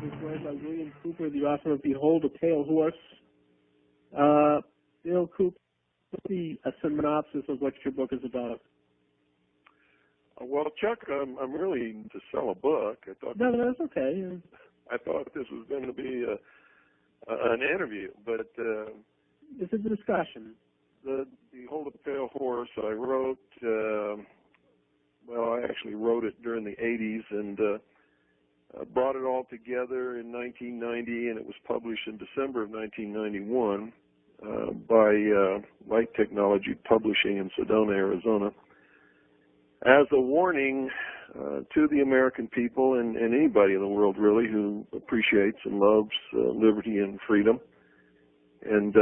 is read by William Cooper, the author of Behold a Pale Horse. Bill Cooper, a synopsis of what your book is about. Well, Chuck, I'm really to sell a book. No, that's okay. I thought this was going to be an interview, but it's a discussion. The Behold a Pale Horse, I wrote. I actually wrote it during the '80s and brought it all together in 1990, and it was published in December of 1991 by Light Technology Publishing in Sedona, Arizona, as a warning to the American people and anybody in the world really who appreciates and loves liberty and freedom, and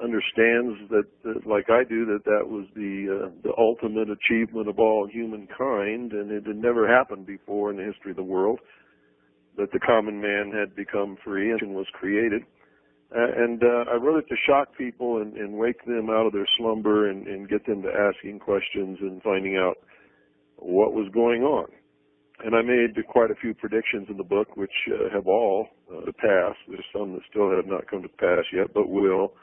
understands that, like I do, that was the ultimate achievement of all humankind, and it had never happened before in the history of the world, that the common man had become free and was created. I wrote it to shock people and wake them out of their slumber and get them to asking questions and finding out what was going on. And I made quite a few predictions in the book, which have all passed. There's some that still have not come to pass yet, but will.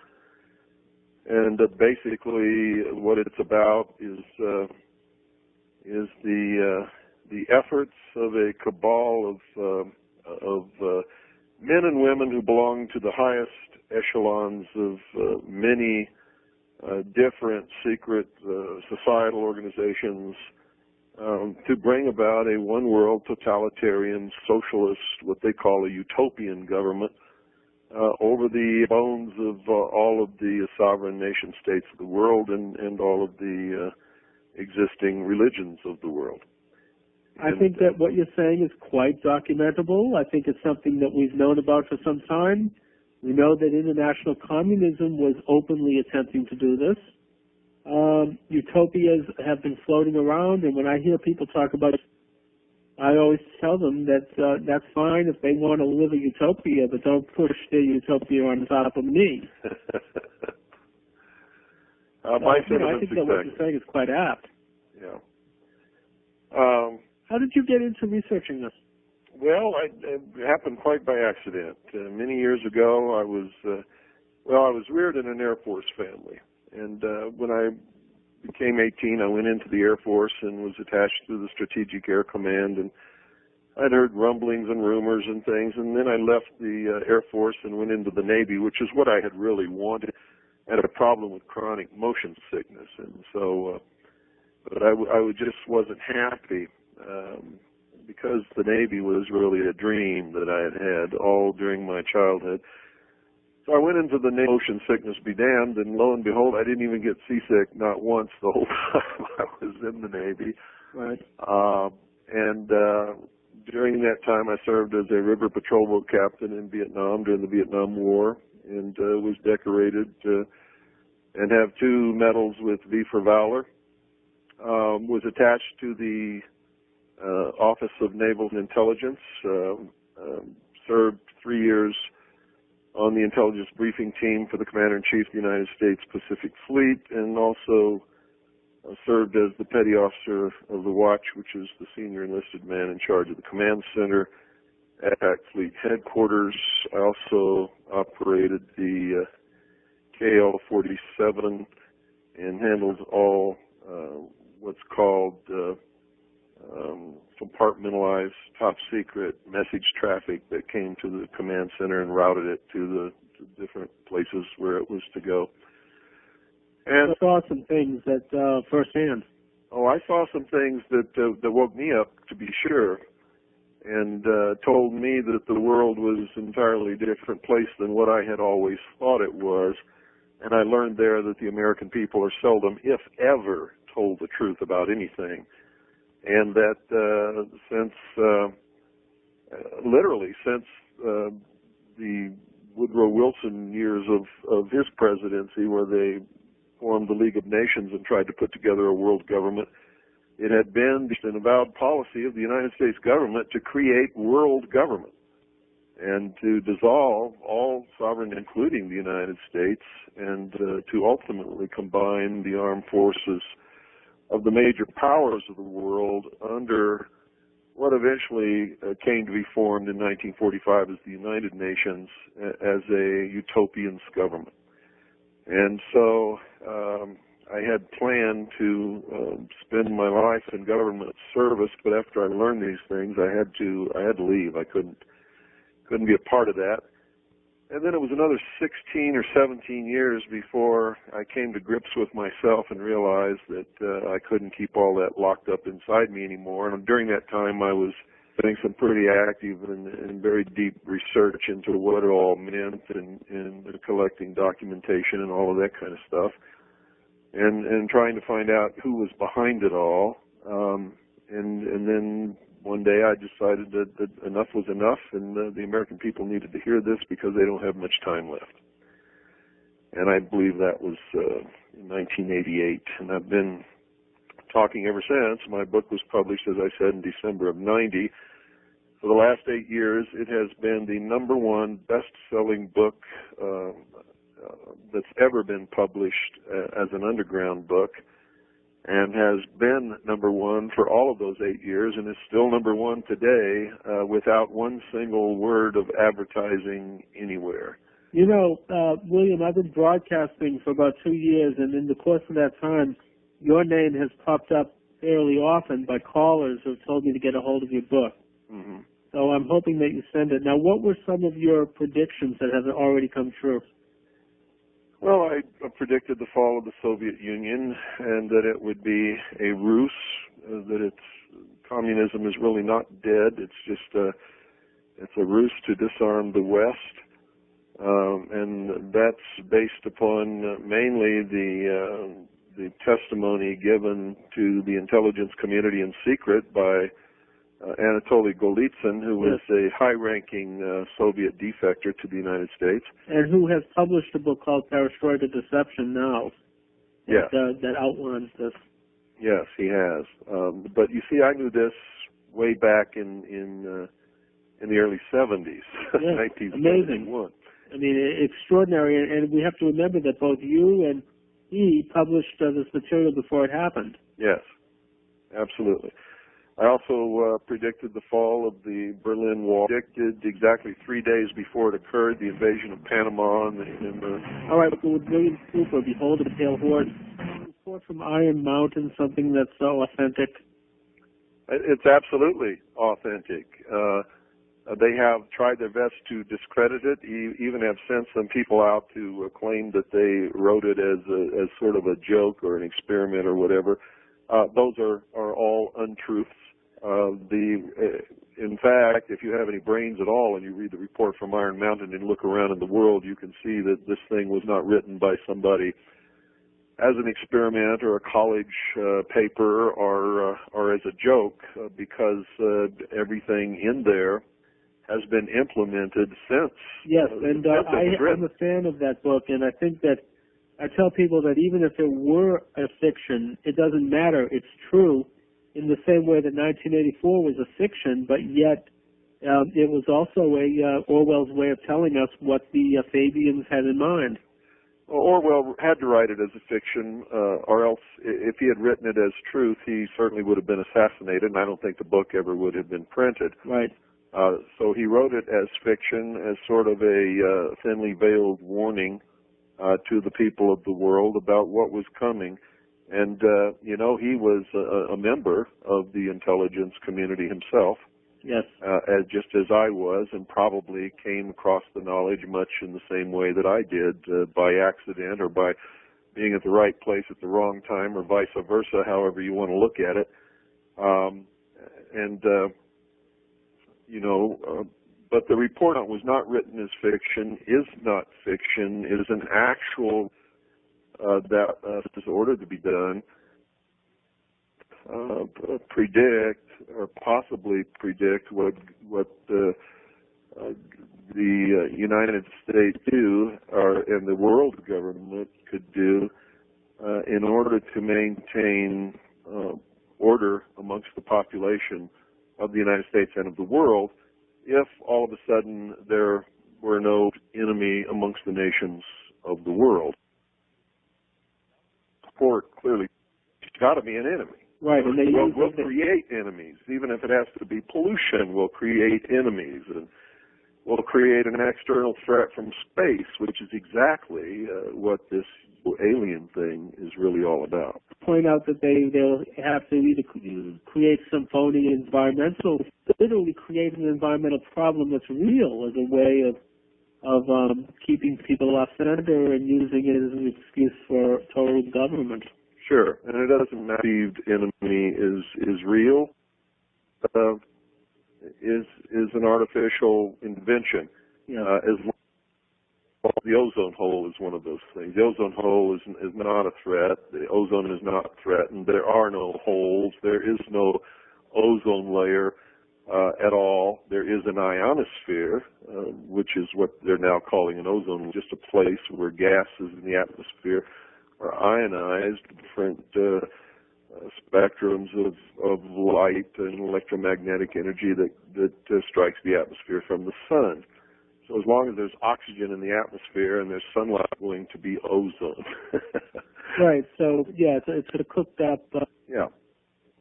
And basically, what it's about is the efforts of a cabal of men and women who belong to the highest echelons of many different secret societal organizations, to bring about a one-world totalitarian socialist, what they call a utopian government, over the bones of all of the sovereign nation states of the world and all of the existing religions of the world. I think that what you're saying is quite documentable. I think it's something that we've known about for some time. We know that international communism was openly attempting to do this. Utopias have been floating around, and when I hear people talk about it, I always tell them that that's fine if they want to live a utopia, but don't push their utopia on top of me. I think that what you're saying is quite apt. Yeah. How did you get into researching this? Well, it happened quite by accident. Many years ago, I was reared in an Air Force family. And when I became 18, I went into the Air Force and was attached to the Strategic Air Command. And I'd heard rumblings and rumors and things. And then I left the Air Force and went into the Navy, which is what I had really wanted. I had a problem with chronic motion sickness. And so, but I just wasn't happy because the Navy was really a dream that I had all during my childhood. So I went into the Navy. Motion sickness be damned, and lo and behold, I didn't even get seasick, not once, the whole time I was in the Navy. Right. And during that time, I served as a river patrol boat captain in Vietnam during the Vietnam War, and was decorated and have 2 medals with V for Valor. Was attached to the Office of Naval Intelligence. Served 3 years on the intelligence briefing team for the Commander-in-Chief of the United States Pacific Fleet, and also served as the Petty Officer of the Watch, which is the senior enlisted man in charge of the command center at PAC Fleet headquarters. I also operated the KL-47 and handled all what's called compartmentalized top secret message traffic that came to the command center and routed it to the different places where it was to go. And I saw some things that firsthand. Oh, I saw some things that woke me up, to be sure, and told me that the world was an entirely different place than what I had always thought it was. And I learned there that the American people are seldom, if ever, told the truth about anything. And that literally since the Woodrow Wilson years of his presidency, where they formed the League of Nations and tried to put together a world government, it had been an avowed policy of the United States government to create world government and to dissolve all sovereignty, including the United States, and to ultimately combine the armed forces of the major powers of the world under what eventually came to be formed in 1945 as the United Nations as a utopian government. And so I had planned to spend my life in government service, but after I learned these things, I had to leave. I couldn't be a part of that. And then it was another 16 or 17 years before I came to grips with myself and realized that I couldn't keep all that locked up inside me anymore. And during that time, I was doing some pretty active and very deep research into what it all meant and collecting documentation and all of that kind of stuff, and trying to find out who was behind it all. And then one day I decided that enough was enough, and the American people needed to hear this because they don't have much time left. And I believe that was in 1988, and I've been talking ever since. My book was published, as I said, in December of 90. For the last 8 years, it has been the #1 best-selling book that's ever been published as an underground book, and has been #1 for all of those 8 years, and is still #1 today without one single word of advertising anywhere. You know, William, I've been broadcasting for about 2 years, and in the course of that time, your name has popped up fairly often by callers who have told me to get a hold of your book. Mm-hmm. So I'm hoping that you send it. Now, what were some of your predictions that have already come true? Well, I predicted the fall of the Soviet Union and that it would be a ruse, that communism is really not dead. It's just it's a ruse to disarm the West, and that's based upon mainly the testimony given to the intelligence community in secret by Anatoly Golitsyn, who was a high-ranking Soviet defector to the United States. And who has published a book called Perestroika Deception now. Yes. That outlines this. Yes, he has. But you see, I knew this way back in the early 70s, yes, 1971. Amazing. I mean, extraordinary. And we have to remember that both you and he published this material before it happened. Yes, absolutely. I also predicted the fall of the Berlin Wall. Predicted exactly 3 days before it occurred the invasion of Panama and the All right, with William Cooper, Behold the Pale Horse. Report from Iron Mountain, something that's so authentic. It's absolutely authentic. They have tried their best to discredit it. Even have sent some people out to claim that they wrote it as sort of a joke or an experiment or whatever. Those are all untruths. In fact, if you have any brains at all and you read the report from Iron Mountain and look around in the world, you can see that this thing was not written by somebody as an experiment or a college paper or as a joke, because everything in there has been implemented since. Yes, and I'm a fan of that book, and I think that I tell people that even if it were a fiction, it doesn't matter. It's true in the same way that 1984 was a fiction, but yet it was also Orwell's way of telling us what the Fabians had in mind. Well, Orwell had to write it as a fiction, or else if he had written it as truth, he certainly would have been assassinated, and I don't think the book ever would have been printed. Right. So he wrote it as fiction, as sort of a thinly veiled warning to the people of the world about what was coming. And, he was a member of the intelligence community himself. Yes. Just as I was, and probably came across the knowledge much in the same way that I did, by accident or by being at the right place at the wrong time, or vice versa, however you want to look at it. But the report was not written as fiction, is not fiction, it is an actual that is ordered to be done, predict or possibly predict what the United States do, and the world government could do in order to maintain order amongst the population of the United States and of the world, if all of a sudden there were no enemy amongst the nations of the world. Clearly, there's got to be an enemy. Right, and we'll create enemies. Even if it has to be pollution, we'll create enemies. And we'll create an external threat from space, which is exactly what this alien thing is really all about. Point out that they'll have to either create some phony environmental, literally create an environmental problem that's real as a way of keeping people off center and using it as an excuse for total government. Sure, and it doesn't matter if the enemy is real, is an artificial invention. Yeah. As the ozone hole is one of those things. The ozone hole is not a threat. The ozone is not threatened. There are no holes. There is no ozone layer at all. There is an ionosphere, which is what they're now calling an ozone, just a place where gases in the atmosphere are ionized, different spectrums of light and electromagnetic energy that strikes the atmosphere from the sun. So as long as there's oxygen in the atmosphere and there's sunlight, going to be ozone. Right. So yeah, it's sort of cooked up. Yeah,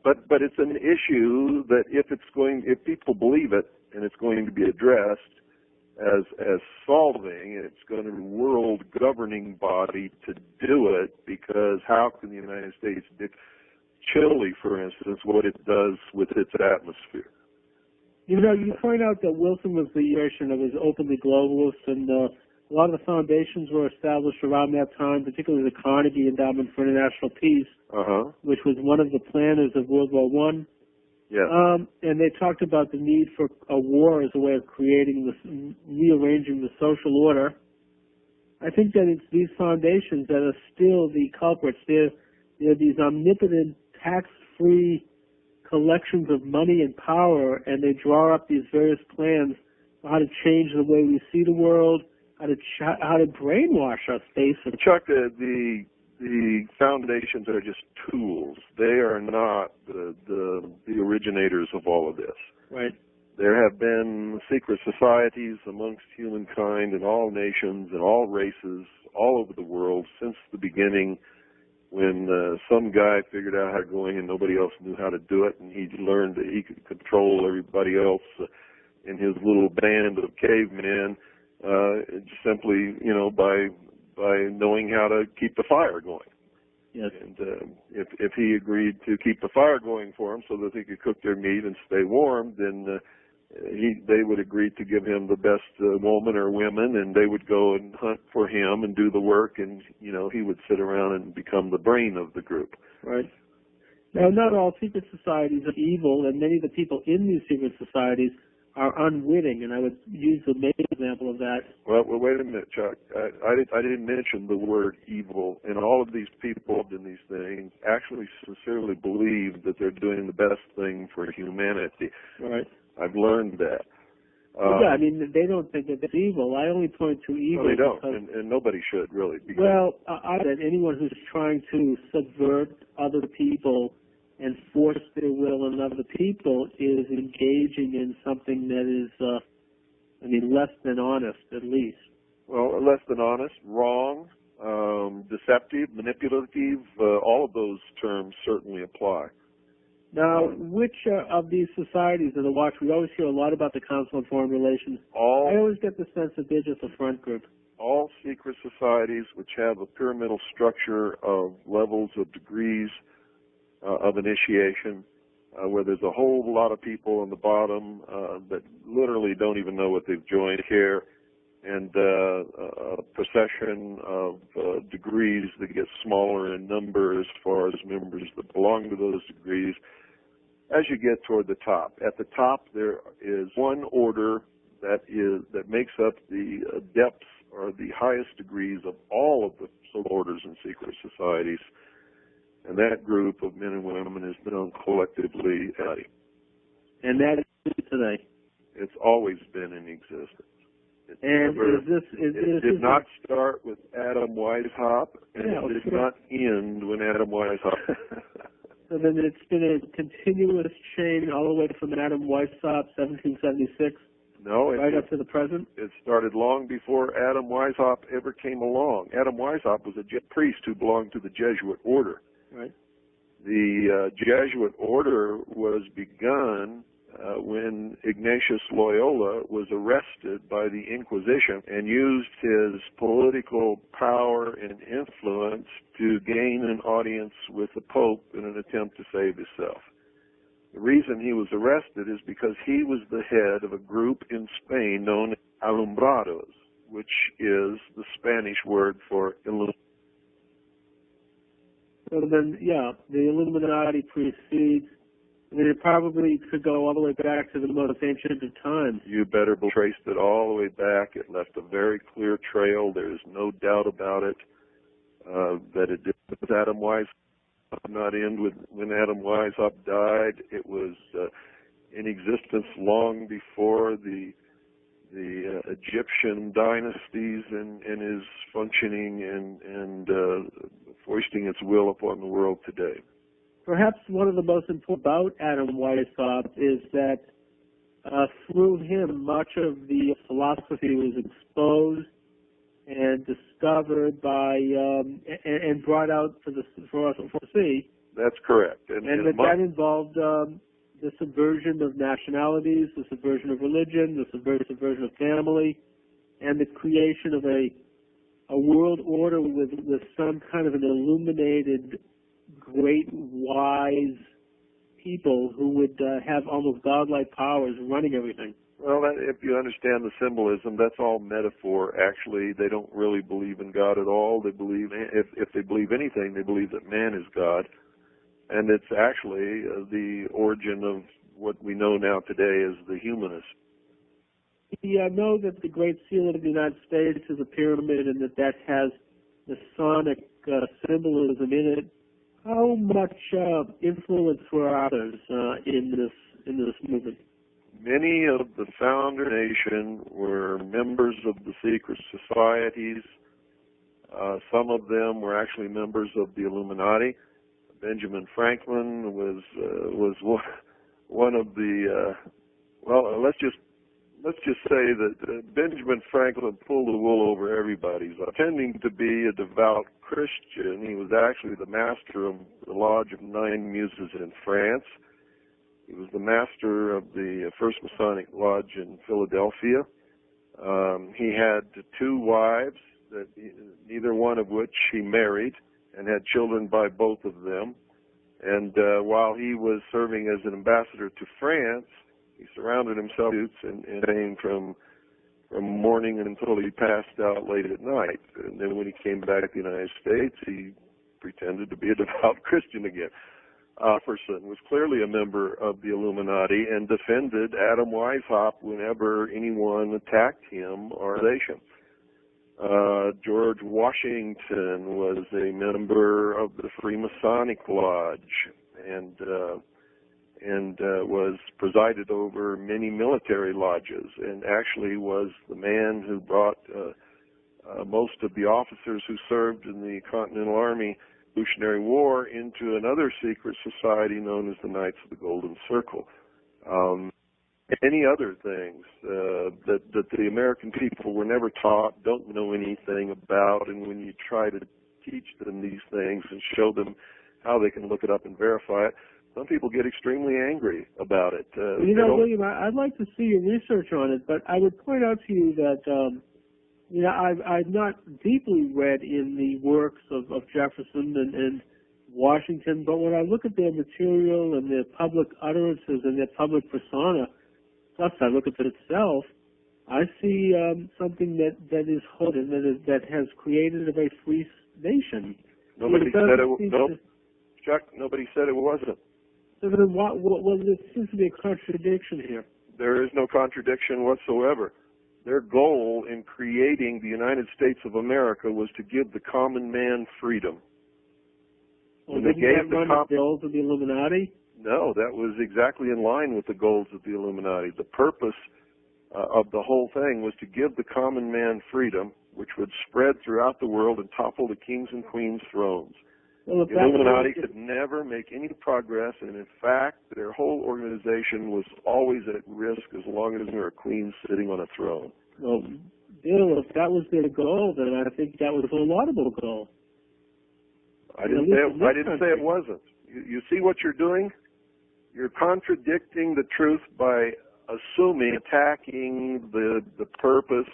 but it's an issue that if people believe it and it's going to be addressed as solving, and it's going to be a world governing body to do it, because how can the United States dictate Chile, for instance, what it does with its atmosphere? You know, you point out that Wilson was the nation that was openly globalist, and a lot of the foundations were established around that time, particularly the Carnegie Endowment for International Peace, which was one of the planners of World War I. Yeah. And they talked about the need for a war as a way of rearranging the social order. I think that it's these foundations that are still the culprits. They're these omnipotent, tax-free collections of money and power, and they draw up these various plans for how to change the way we see the world, how to brainwash us, basically. Chuck, the foundations are just tools. They are not the originators of all of this. Right. There have been secret societies amongst humankind in all nations and all races all over the world since the beginning, when some guy figured out how to go in and nobody else knew how to do it, and he learned that he could control everybody else in his little band of cavemen simply, by knowing how to keep the fire going. Yes. And if he agreed to keep the fire going for him so that they could cook their meat and stay warm, then they would agree to give him the best woman or women, and they would go and hunt for him and do the work, and he would sit around and become the brain of the group. Right. Now, not all secret societies are evil, and many of the people in these secret societies are unwitting, and I would use the main example of that. Well, wait a minute, Chuck. I didn't mention the word evil, and all of these people in these things actually sincerely believe that they're doing the best thing for humanity. Right. I've learned that. Yeah, I mean, they don't think that it's evil. I only point to evil. No, they don't, and nobody should, really. Well, that anyone who's trying to subvert other people and force their will on other people is engaging in something that is, less than honest, at least. Well, less than honest, wrong, deceptive, manipulative, all of those terms certainly apply. Now, which of these societies in the watch, we always hear a lot about the Council on Foreign Relations. I always get the sense that they're just a front group. All secret societies which have a pyramidal structure of levels of degrees of initiation, where there's a whole lot of people on the bottom that literally don't even know what they've joined here, and a procession of degrees that get smaller in number as far as members that belong to those degrees. As you get toward the top, at the top there is one order that makes up the depths or the highest degrees of all of the orders and secret societies. And that group of men and women is known collectively as. And that is today. It's always been in existence. It did not start with Adam Weishaupt, and it did not end when Adam Weishaupt. So then it's been a continuous chain all the way from Adam Weishaupt, 1776. No, right up to the present. It started long before Adam Weishaupt ever came along. Adam Weishaupt was a priest who belonged to the Jesuit order. Right. The Jesuit order was begun when Ignatius Loyola was arrested by the Inquisition and used his political power and influence to gain an audience with the Pope in an attempt to save himself. The reason he was arrested is because he was the head of a group in Spain known as Alumbrados, which is the Spanish word for Illuminati. So then, yeah, the Illuminati precedes. I mean, it probably could go all the way back to the most ancient of times. You better traced it all the way back. It left a very clear trail. There is no doubt about it that it did with Adam Weishaupt. Not end with when Adam Weishaupt died. It was in existence long before the Egyptian dynasties and is functioning and foisting its will upon the world today. Perhaps one of the most important about Adam Weishaupt is that through him, much of the philosophy was exposed and discovered by and brought out for us to see. That's correct, and that involved the subversion of nationalities, the subversion of religion, the subversion of family, and the creation of a world order with some kind of an illuminated, great, wise people who would have almost godlike powers running everything. Well, if you understand the symbolism, that's all metaphor. Actually, they don't really believe in God at all. They believe, if they believe anything, they believe that man is God. And it's actually the origin of what we know now today as the humanist. Yeah, I know that the Great Seal of the United States is a pyramid and that has Masonic symbolism in it. How much influence were others in this movement? Many of the founder nation were members of the secret societies. Some of them were actually members of the Illuminati. Benjamin Franklin was one of the well. Let's just say that Benjamin Franklin pulled the wool over everybody's. Pretending to be a devout Christian, he was actually the master of the Lodge of Nine Muses in France. He was the master of the First Masonic Lodge in Philadelphia. He had two wives, neither one of which he married, and had children by both of them. And while he was serving as an ambassador to France, he surrounded himself and came from morning until he passed out late at night. And then when he came back to the United States, he pretended to be a devout Christian again. Person was clearly a member of the Illuminati and defended Adam Weishaupt whenever anyone attacked him or the nation. George Washington was a member of the Freemasonic Lodge and was presided over many military lodges, and actually was the man who brought most of the officers who served in the Continental Army Revolutionary War into another secret society known as the Knights of the Golden Circle. Many other things that the American people were never taught, don't know anything about, and when you try to teach them these things and show them how they can look it up and verify it, some people get extremely angry about it. William, I'd like to see your research on it, but I would point out to you that I've not deeply read in the works of Jefferson and Washington, but when I look at their material and their public utterances and their public persona, plus I look at it itself, I see something that is holding, that has created a very free nation. Nobody said it. Nope. Chuck, nobody said it wasn't. So then, well, there seems to be a contradiction here. There is no contradiction whatsoever. Their goal in creating the United States of America was to give the common man freedom. Well, didn't that run the goals of the Illuminati? No, that was exactly in line with the goals of the Illuminati. The purpose of the whole thing was to give the common man freedom, which would spread throughout the world and topple the kings and queens' thrones. Well, the Illuminati could never make any progress, and in fact, their whole organization was always at risk as long as there were queens sitting on a throne. Well, Bill, if that was their goal, then I think that was a laudable goal. I didn't say it wasn't. You see what you're doing? You're contradicting the truth by assuming, attacking the purpose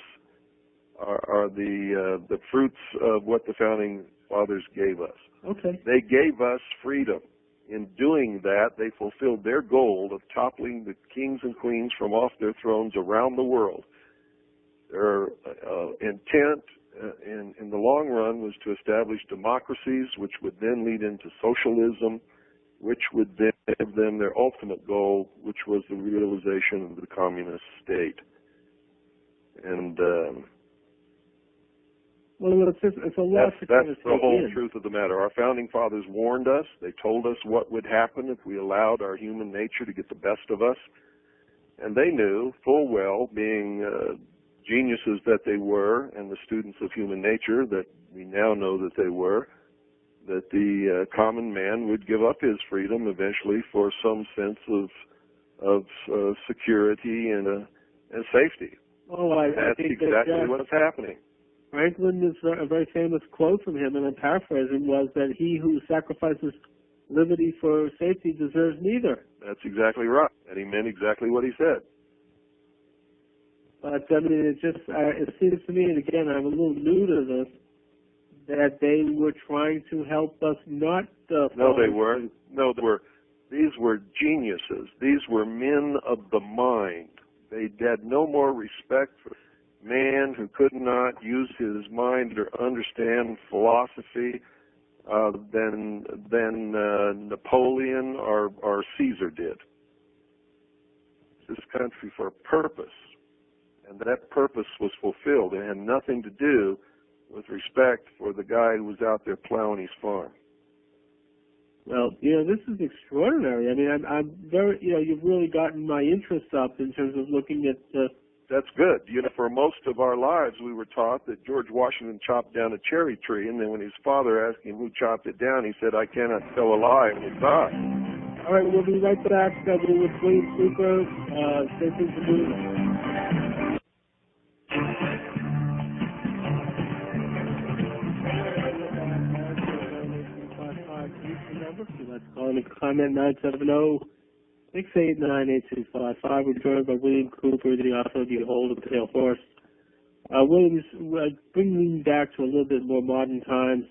or the fruits of what the founding fathers gave us. Okay. They gave us freedom. In doing that, they fulfilled their goal of toppling the kings and queens from off their thrones around the world. Their intent in the long run was to establish democracies, which would then lead into socialism, which would then give them their ultimate goal, which was the realization of the communist state. And well, it's a lot. That's the whole truth of the matter. Our founding fathers warned us. They told us what would happen if we allowed our human nature to get the best of us. And they knew full well, being geniuses that they were, and the students of human nature that we now know that they were, that the common man would give up his freedom eventually for some sense of security and safety. Oh, I That's think exactly what's happening. Franklin is a very famous quote from him, and I'm paraphrasing, was that he who sacrifices liberty for safety deserves neither. That's exactly right, and he meant exactly what he said. But I mean, it seems to me, and again, I'm a little new to this, that they were trying to help us not. No, they weren't. No, these were geniuses. These were men of the mind. They had no more respect for man who could not use his mind or understand philosophy than Napoleon or Caesar did. This country for a purpose, and that purpose was fulfilled. It had nothing to do with respect for the guy who was out there plowing his farm. Well, this is extraordinary. I mean, I'm very, you've really gotten my interest up in terms of looking at. That's good. For most of our lives, we were taught that George Washington chopped down a cherry tree, and then when his father asked him who chopped it down, he said, "I cannot tell a lie," and he died. All right, we'll be right back. We're with William Cooper. Stay tuned for news. Let's call in a comment 970-689-8255. We're joined by William Cooper, the author of The Old and Pale Horse. William's bringing back to a little bit more modern times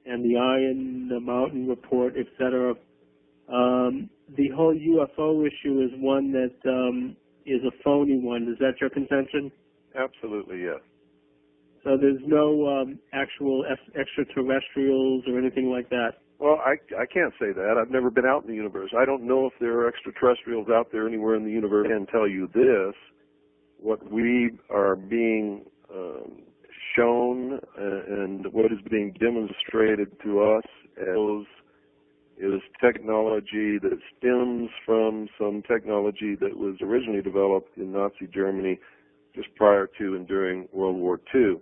and the Iron Mountain Report, etc. The whole UFO issue is one that is a phony one. Is that your contention? Absolutely, yes. So there's no actual extraterrestrials or anything like that? Well, I can't say that. I've never been out in the universe. I don't know if there are extraterrestrials out there anywhere in the universe. I can tell you this. What we are being shown and what is being demonstrated to us is technology that stems from some technology that was originally developed in Nazi Germany just prior to and during World War II.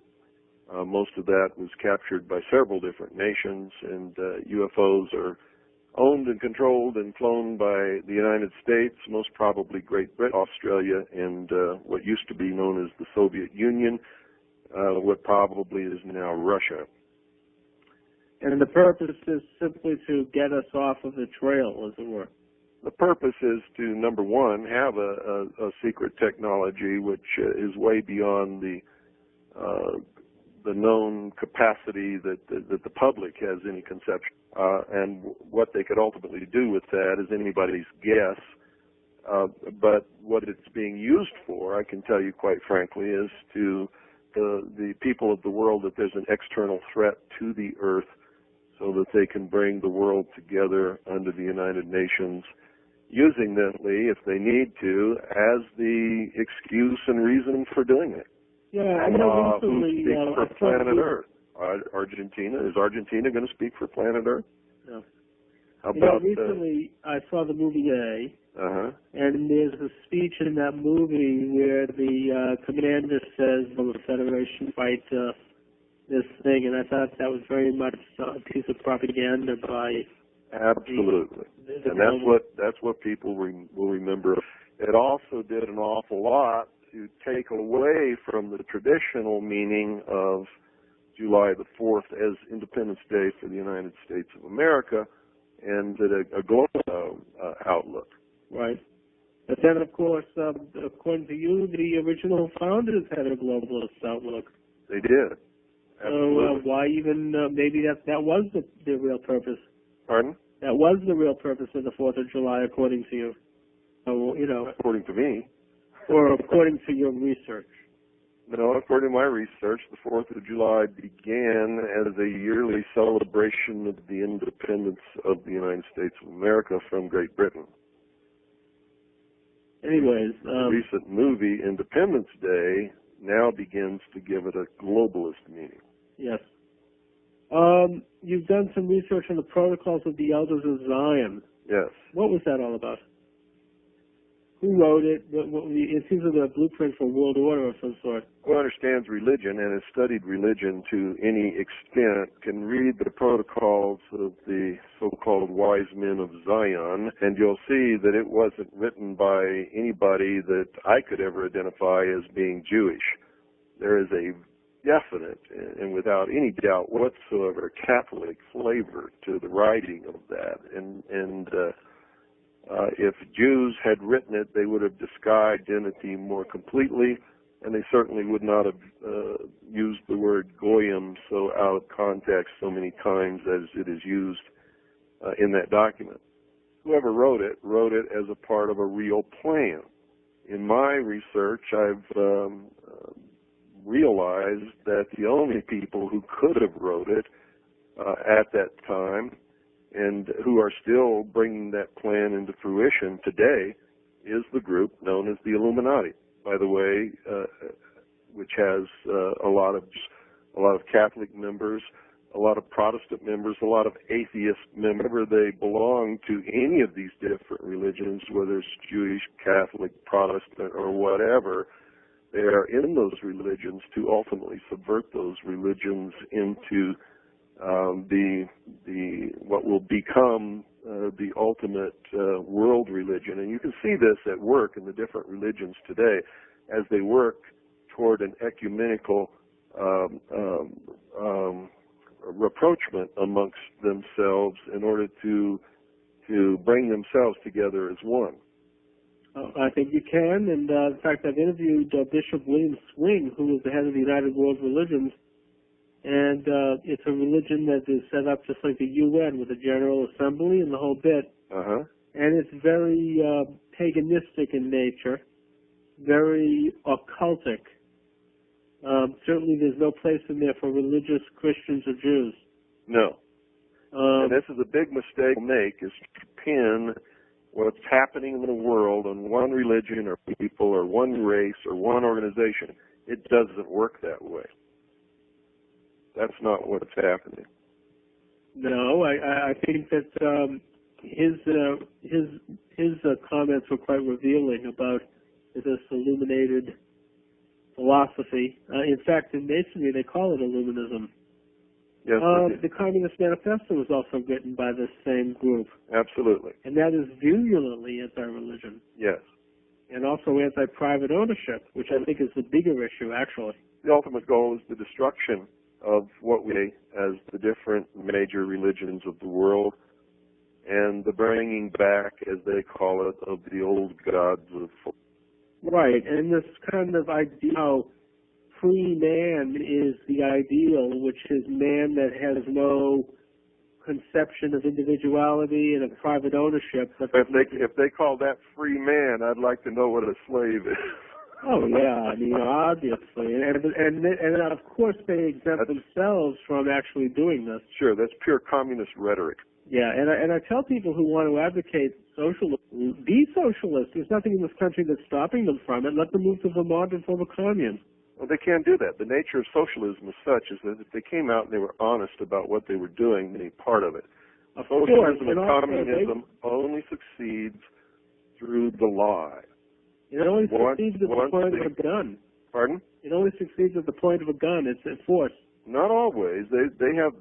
Most of that was captured by several different nations, and UFOs are owned and controlled and flown by the United States, most probably Great Britain, Australia, and what used to be known as the Soviet Union, what probably is now Russia. And the purpose is simply to get us off of the trail, as it were. The purpose is to, number one, have a secret technology which is way beyond the known capacity that the public has any conception. And what they could ultimately do with that is anybody's guess. But what it's being used for, I can tell you quite frankly, is to the people of the world that there's an external threat to the earth so that they can bring the world together under the United Nations, using them, if they need to, as the excuse and reason for doing it. Yeah, I know recently. Who speaks for planet Earth? Argentina. Is Argentina going to speak for planet Earth? No. How about recently I saw the movie A, and there's a speech in that movie where the commander says, "Will the Federation fight this thing?" And I thought that was very much a piece of propaganda by. Absolutely, and that's what people will remember. It also did an awful lot to take away from the traditional meaning of July the 4th as Independence Day for the United States of America, and a global outlook. Right. But then, of course, according to you, the original founders had a globalist outlook. They did. Absolutely. So why even, maybe that was the real purpose. Pardon? That was the real purpose of the 4th of July, according to you. So, According to me. Or according to your research. No, according to my research, the 4th of July began as a yearly celebration of the independence of the United States of America from Great Britain. Anyways. The recent movie, Independence Day, now begins to give it a globalist meaning. Yes. You've done some research on the protocols of the Elders of Zion. Yes. What was that all about? Who wrote it? It seems like a blueprint for world order of some sort. Who understands religion and has studied religion to any extent can read the protocols of the so-called wise men of Zion, and you'll see that it wasn't written by anybody that I could ever identify as being Jewish. There is a definite and without any doubt whatsoever Catholic flavor to the writing of that, and if Jews had written it, they would have disguised identity more completely, and they certainly would not have used the word goyim so out of context so many times as it is used in that document. Whoever wrote it as a part of a real plan. In my research, I've realized that the only people who could have wrote it at that time and who are still bringing that plan into fruition today is the group known as the Illuminati, by the way, which has a lot of Catholic members, a lot of Protestant members, a lot of atheist members. Whether they belong to any of these different religions, whether it's Jewish, Catholic, Protestant, or whatever, they are in those religions to ultimately subvert those religions into what will become the ultimate world religion. And you can see this at work in the different religions today as they work toward an ecumenical rapprochement amongst themselves in order to bring themselves together as one. I think you can, and in fact I've interviewed Bishop William Swing, who is the head of the United World Religions, and it's a religion that is set up just like the UN with a General Assembly and the whole bit. Uh-huh. And it's very paganistic in nature, very occultic. Certainly there's no place in there for religious Christians or Jews. No. And this is a big mistake to make, is to pin what's happening in the world on one religion or people or one race or one organization. It doesn't work that way. That's not what's happening. No, I think that his comments were quite revealing about this illuminated philosophy. In fact, in Masonry they call it Illuminism. Yes, the Communist Manifesto was also written by this same group. Absolutely. And that is virulently anti-religion. Yes. And also anti-private ownership, which I think is the bigger issue, actually. The ultimate goal is the destruction of what we as the different major religions of the world, and the bringing back, as they call it, of the old gods of... Right, and this kind of idea how free man is the ideal, which is man that has no conception of individuality and of private ownership. If they call that free man, I'd like to know what a slave is. Oh yeah, I mean obviously, and of course they exempt themselves from actually doing this. Sure, that's pure communist rhetoric. Yeah, and I tell people who want to advocate socialism, be socialist. There's nothing in this country that's stopping them from it. Let them move to Vermont and form a commune. Well, they can't do that. The nature of socialism is such is that if they came out and they were honest about what they were doing, they'd be part of it. Socialism and communism only succeeds through the lie. It only succeeds at the point of a gun. Pardon? It only succeeds at the point of a gun. It's force. Not always. They have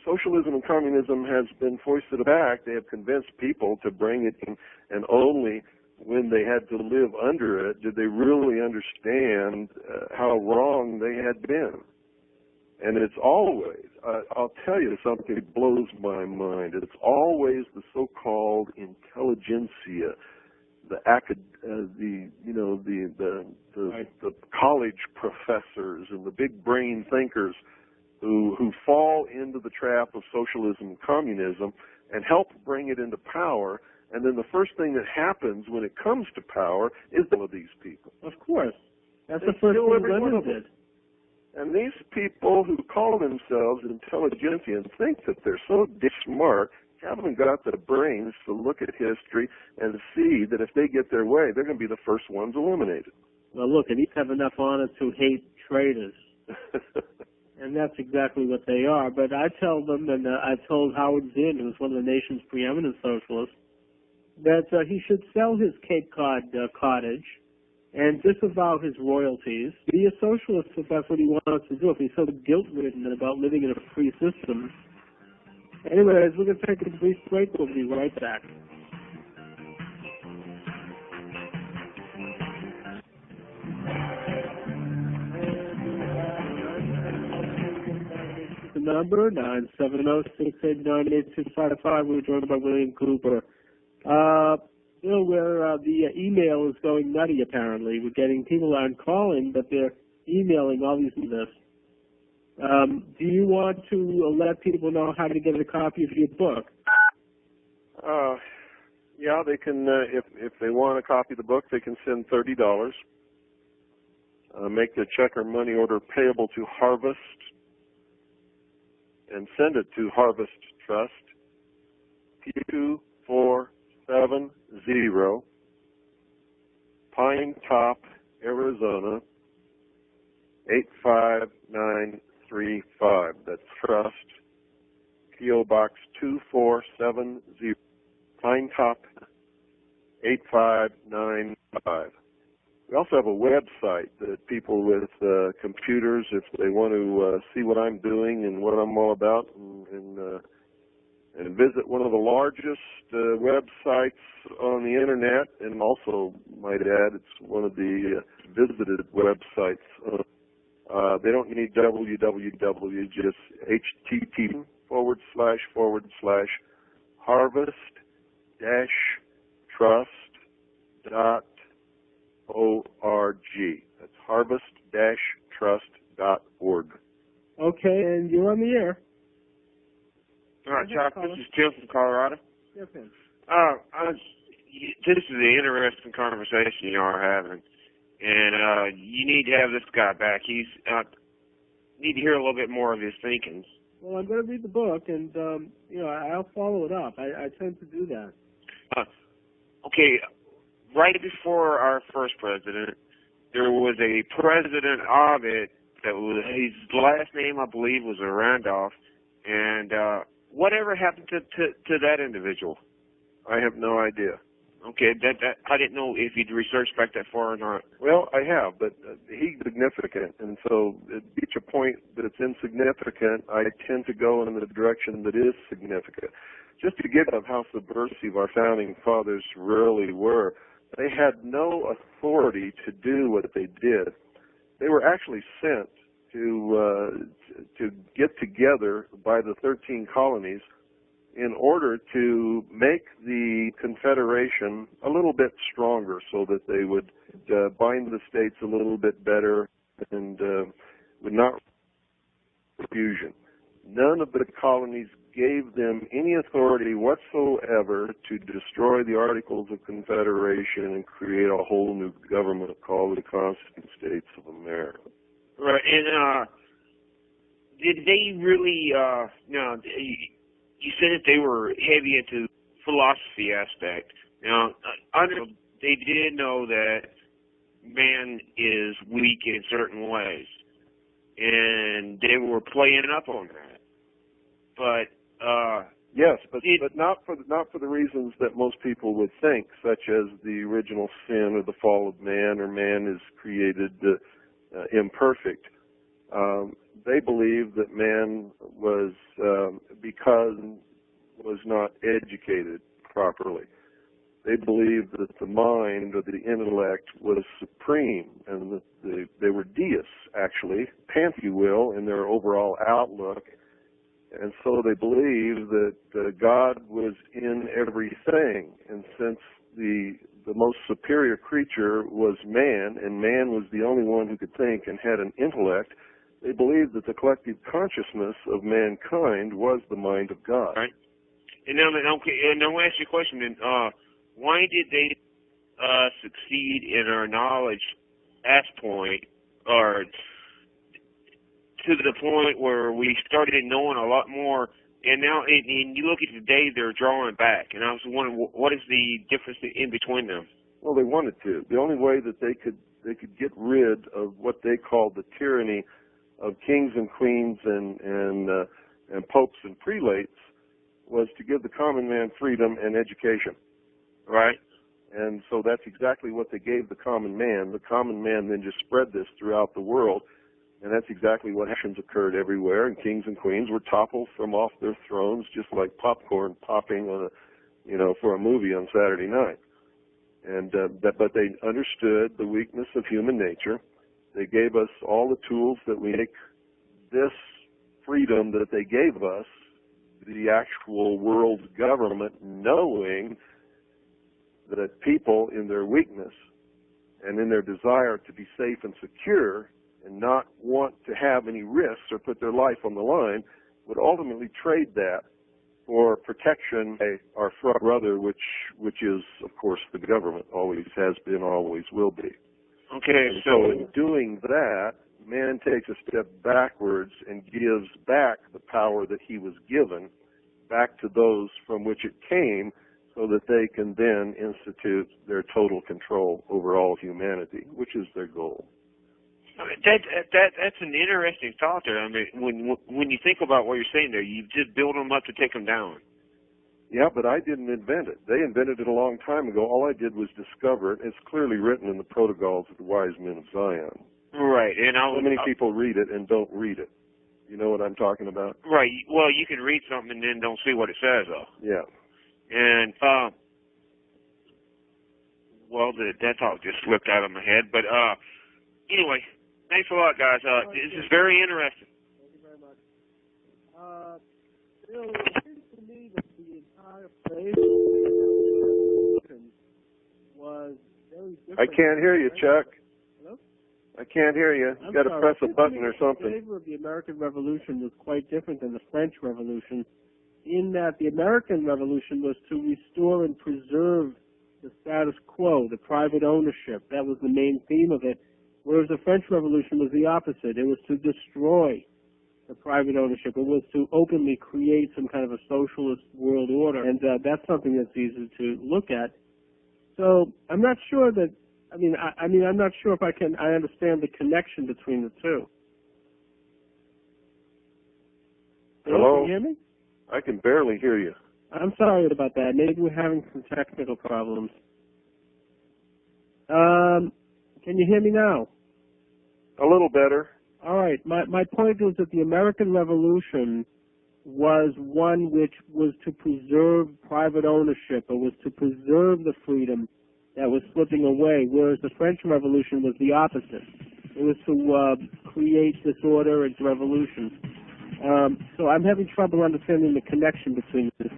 socialism and communism has been foisted back. They have convinced people to bring it in, and only when they had to live under it did they really understand how wrong they had been. And it's always, I'll tell you something that blows my mind. It's always the so-called intelligentsia, the college professors and the big brain thinkers who fall into the trap of socialism and communism and help bring it into power. And then the first thing that happens when it comes to power is all of these people. Of course. That's the first thing Lenin did. And these people who call themselves intelligentsia and think that they're so smart haven't got the brains to look at history and see that if they get their way, they're going to be the first ones eliminated. Well, look, at least have enough honor to hate traitors. And that's exactly what they are. But I tell them, and I told Howard Zinn, who's one of the nation's preeminent socialists, that he should sell his Cape Cod cottage and disavow his royalties, be a socialist if that's what he wants to do, if he's so guilt-ridden about living in a free system. Anyways, we're going to take a brief break. We'll be right back. The number, 970-689-8255. We're joined by William Cooper. Bill, where the email is going nutty, apparently. We're getting people aren't calling, but they're emailing all these this. Do you want to let people know how to get a copy of your book? Yeah, they can, if they want a copy of the book, they can send $30. Make the check or money order payable to Harvest and send it to Harvest Trust, P2470, Pine Top, Arizona, 85935. That's Trust, P.O. Box 2470, Pine Top, 8595. We also have a website that people with computers, if they want to see what I'm doing and what I'm all about, and visit one of the largest websites on the internet, and also, might add, it's one of the visited websites. They don't need www, just http://harvest-trust.org. That's harvest-trust.org. Okay, and you're on the air. All right, Chuck, this is Tim from Colorado. Yes, ma'am. This is an interesting conversation you are having, and you need to have this guy back. He's need to hear a little bit more of his thinking. Well, I'm going to read the book, and I'll follow it up. I tend to do that. Okay, right before our first president, there was a president of it that was, his last name, I believe, was Randolph, and whatever happened to that individual? I have no idea. Okay, that I didn't know if you'd researched back that far or not. Well, I have, but he's significant, and so at each point that it's insignificant, I tend to go in the direction that is significant. Just to give them how subversive our founding fathers really were, they had no authority to do what they did. They were actually sent to get together by the 13 colonies in order to make the Confederation a little bit stronger so that they would bind the states a little bit better and would not confusion. None of the colonies gave them any authority whatsoever to destroy the Articles of Confederation and create a whole new government called the Constituted States of America. Right, and did they really, you said that they were heavy into philosophy aspect. Now, they did know that man is weak in certain ways, and they were playing up on that. But yes, but not for the reasons that most people would think, such as the original sin or the fall of man, or man is created imperfect. They believed that man was because was not educated properly. they believed that the mind or the intellect was supreme, and that they were deists, actually, if you will, in their overall outlook. And so they believed that God was in everything, and since the most superior creature was man, and man was the only one who could think and had an intellect, they believed that the collective consciousness of mankind was the mind of God. Right. And now, okay, and I want to ask you a question. Then, why did they succeed in our knowledge at point, or to the point where we started knowing a lot more? And now, and you look at today, they're drawing back. And I was wondering, what is the difference in between them? Well, they wanted to. The only way that they could get rid of what they called the tyranny of kings and queens and popes and prelates was to give the common man freedom and education. Right. And so that's exactly what they gave the common man. The common man then just spread this throughout the world, and that's exactly what actions occurred everywhere. And kings and queens were toppled from off their thrones, just like popcorn popping on for a movie on Saturday night. And but they understood the weakness of human nature. They gave us all the tools that we make this freedom that they gave us, the actual world's government, knowing that people in their weakness and in their desire to be safe and secure and not want to have any risks or put their life on the line would ultimately trade that for protection by our brother, which is, of course, the government. Always has been, always will be. Okay, and so in doing that, man takes a step backwards and gives back the power that he was given back to those from which it came, so that they can then institute their total control over all humanity, which is their goal. That's an interesting thought there. I mean, when you think about what you're saying there, you just build them up to take them down. Yeah, but I didn't invent it. They invented it a long time ago. All I did was discover it. It's clearly written in the protocols of the wise men of Zion. Right. And so many people read it and don't read it. You know what I'm talking about? Right. Well, you can read something and then don't see what it says, though. Yeah. And, well, that thought just slipped out of my head. But, anyway, thanks a lot, guys. This is very interesting. Thank you very much. Bill, it seems to me that the entire place was very different. I can't hear you, Chuck. Hello? I can't hear you. You got to press a button or something. The flavor of the American Revolution was quite different than the French Revolution, in that the American Revolution was to restore and preserve the status quo, the private ownership. That was the main theme of it. Whereas the French Revolution was the opposite. It was to destroy the private ownership. It was to openly create some kind of a socialist world order, and that's something that's easy to look at. So I'm not sure that. I'm not sure if I understand the connection between the two. Hello? Can you hear me? I can barely hear you. I'm sorry about that. Maybe we're having some technical problems. Can you hear me now? A little better. All right. My point was that the American Revolution was one which was to preserve private ownership. It was to preserve the freedom that was slipping away, whereas the French Revolution was the opposite. It was to create disorder and revolution. So I'm having trouble understanding the connection between this.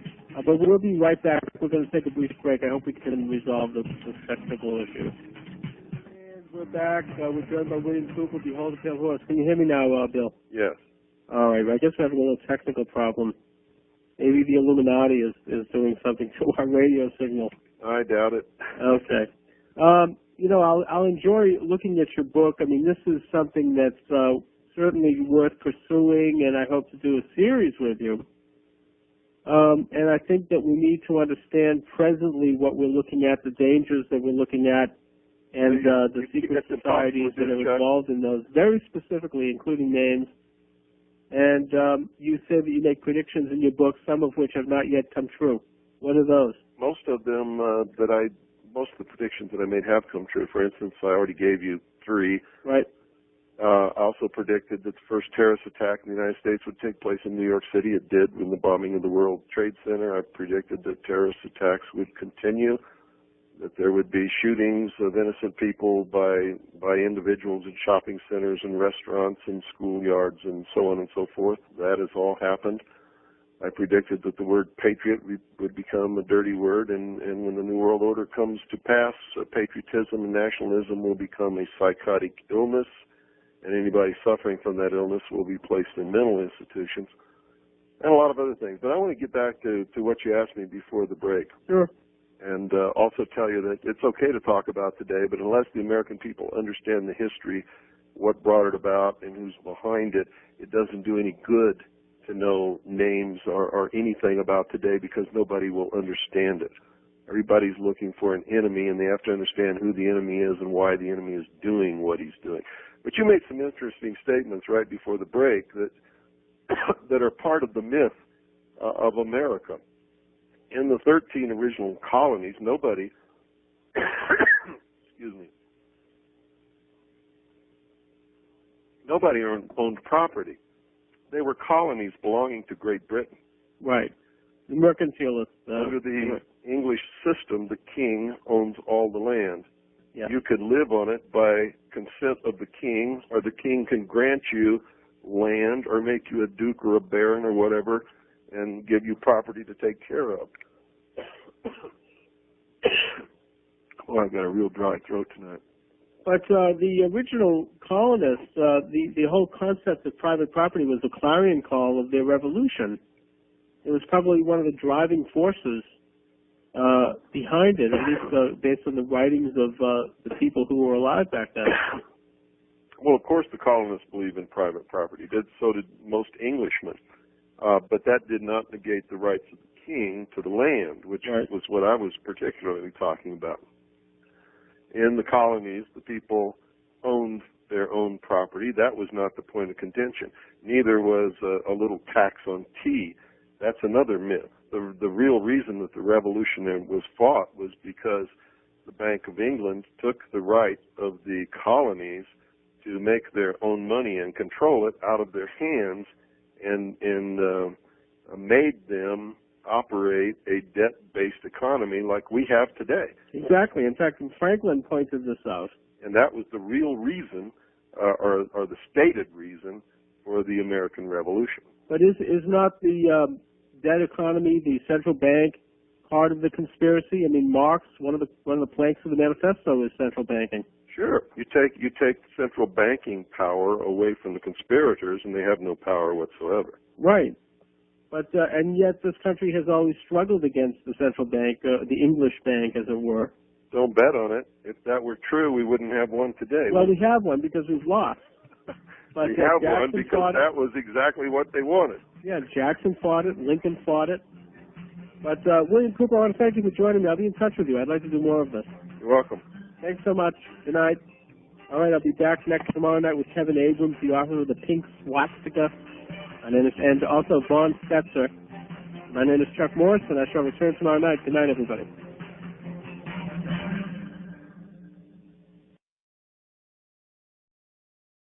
But we'll be right back. We're going to take a brief break. I hope we can resolve this technical issue. And we're back. We're joined by William Cooper, Behold the Pale Horse. Can you hear me now, Bill? Yes. All right. I guess we're having a little technical problem. Maybe the Illuminati is doing something to our radio signal. I doubt it. Okay. I'll enjoy looking at your book. I mean, this is something that's certainly worth pursuing, and I hope to do a series with you. And I think that we need to understand presently what we're looking at, the dangers that we're looking at, and the secret societies that are involved in those, very specifically, including names. And you said that you make predictions in your book, some of which have not yet come true. What are those? Most of them most of the predictions that I made have come true. For instance, I already gave you 3. Right. I also predicted that the first terrorist attack in the United States would take place in New York City. It did in the bombing of the World Trade Center. I predicted that terrorist attacks would continue that there would be shootings of innocent people by individuals in shopping centers and restaurants and schoolyards and so on and so forth. That has all happened. I predicted that the word patriot would become a dirty word, and when the New World Order comes to pass, patriotism and nationalism will become a psychotic illness, and anybody suffering from that illness will be placed in mental institutions, and a lot of other things. But I want to get back to what you asked me before the break. Sure. And also tell you that it's okay to talk about today, but unless the American people understand the history, what brought it about, and who's behind it, it doesn't do any good to know names or anything about today, because nobody will understand it. Everybody's looking for an enemy, and they have to understand who the enemy is and why the enemy is doing what he's doing. But you made some interesting statements right before the break that that are part of the myth of America. In the 13 original colonies, nobody excuse me, nobody owned property. They were colonies belonging to Great Britain. Right. The mercantilist. Under the English system, the king owns all the land. Yeah. You could live on it by consent of the king, or the king can grant you land or make you a duke or a baron or whatever and give you property to take care of. Oh, I've got a real dry throat tonight. But the original colonists, the whole concept of private property was the clarion call of their revolution. It was probably one of the driving forces behind it, at least based on the writings of the people who were alive back then. Well, of course, the colonists believe in private property. So did most Englishmen. But that did not negate the rights of the king to the land, which right. was what I was particularly talking about. In the colonies, the people owned their own property. That was not the point of contention. Neither was a little tax on tea. That's another myth. The real reason that the revolution was fought was because the Bank of England took the right of the colonies to make their own money and control it out of their hands, and made them operate a debt-based economy like we have today. Exactly. In fact, Franklin pointed this out. And that was the real reason, or the stated reason, for the American Revolution. But is not the debt economy, the central bank, part of the conspiracy? I mean, Marx, one of the planks of the manifesto is central banking. Sure. You take central banking power away from the conspirators, and they have no power whatsoever. Right. But and yet this country has always struggled against the central bank, the English bank, as it were. Don't bet on it. If that were true, we wouldn't have one today. Well, we have one because we've lost. But we have one Jackson because that was exactly what they wanted. Yeah, Jackson fought it, Lincoln fought it. But William Cooper, I want to thank you for joining me. I'll be in touch with you. I'd like to do more of this. You're welcome. Thanks so much. Good night. All right, I'll be back tomorrow night with Kevin Abrams, the author of The Pink Swastika, and also Vaughn Stetzer. My name is Chuck Morse, and I shall return tomorrow night. Good night, everybody.